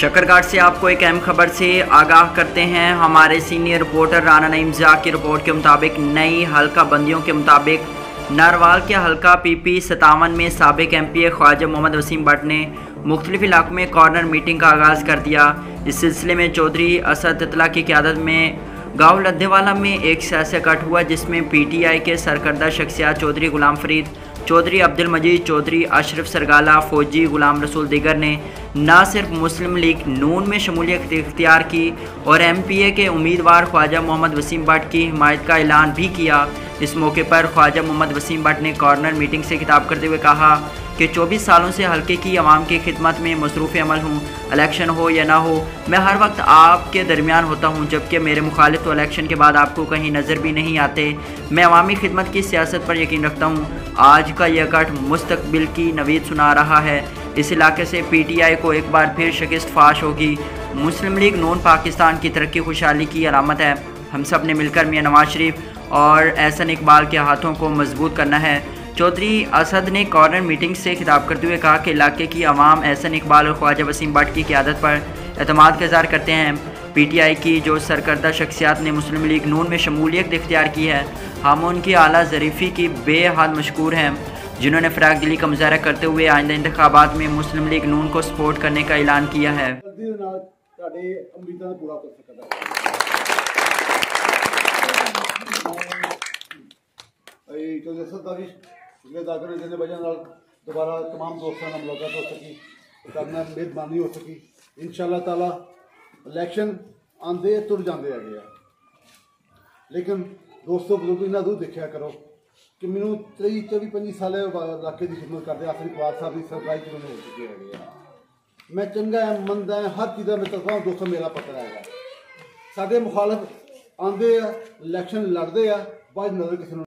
शकरघाट से आपको एक अहम खबर से आगाह करते हैं। हमारे सीनियर रिपोर्टर राना नईम ज़ा की रिपोर्ट के मुताबिक नई हल्का बंदियों के मुताबिक नारवाल के हल्का PP 57 में साबिक MP ख्वाजा मोहम्मद वसीम भट्ट ने मुख्तलिफ इलाकों में कॉर्नर मीटिंग का आगाज़ कर दिया। इस सिलसिले में चौधरी असद इतला की क़यादत में गाँव लद्देवाला में एक सियासी इकट्ठ हुआ, जिसमें PTI के सरकर्दा शख्सियात चौधरी गुलाम फरीद, चौधरी अब्दुल मजीद, चौधरी अशरफ सरगाला, फौजी गुलाम रसूल दीगर ने न सिर्फ मुस्लिम लीग नून में शमूलियत इख्तियार की और MPA के उम्मीदवार ख्वाजा मोहम्मद वसीम भट्ट की हिमायत का ऐलान भी किया। इस मौके पर ख्वाजा मोहम्मद वसीम भट्ट ने कॉर्नर मीटिंग से खिताब करते हुए कहा कि 24 सालों से हल्के की आवाम की खिदमत में मसरूफ़ अमल हूँ। इलेक्शन हो या ना हो, मैं हर वक्त आपके दरमियान होता हूँ, जबकि मेरे मुखालिफ तो इलेक्शन के बाद आपको कहीं नज़र भी नहीं आते। मैं अवामी खिदमत की सियासत पर यकीन रखता हूँ। आज का यह इकट्ठ मुस्तकबिल की नवीद सुना रहा है। इस इलाके से PTI को एक बार फिर शिकस्त फाश होगी। मुस्लिम लीग नून पाकिस्तान की तरक्की खुशहाली की अलामत है। हम सब ने मिलकर मियां नवाज शरीफ और एहसन इकबाल के हाथों को मजबूत करना है। चौधरी असद ने कॉर्नर मीटिंग से खिताब करते हुए कहा कि इलाके की आवाम एहसन इकबाल और ख्वाजा वसीम भट्ट की क़यादत पर एतमाद का इज़हार करते हैं। PTI की जो सरकर्दा शख्सियात ने मुस्लिम लीग नून में शमूलियत इख्तियार की है, हम उनकी आला ज़रीफ़ी की बेहद मशकूर हैं, जिन्होंने फ़राग दिली का मुजाहरा करते हुए आइंदा इंतखाबात में मुस्लिम लीग नून को सपोर्ट करने का ऐलान किया है। दोबारा तमाम दोस्तों से मुलाकात हो सकी, करना मेहरबानी हो सकी। इंशाअल्लाह ताला इलेक्शन आंदे तुर जाते है, लेकिन दोस्तों बुजुर्ग इन्ना दूर देखा करो कि मैनू 23-24-25 साल इलाके की खिदमत करते आखिर इकबाल साहब की सरकारी चुने हो चुके हैं। मैं चंगा है, मंदा है, हर चीज़ मैं तरफा दोस्तों मेरा पता है। साढ़े मुखालफ आते इलेक्शन लड़ते हैं, बाद नज़र किसी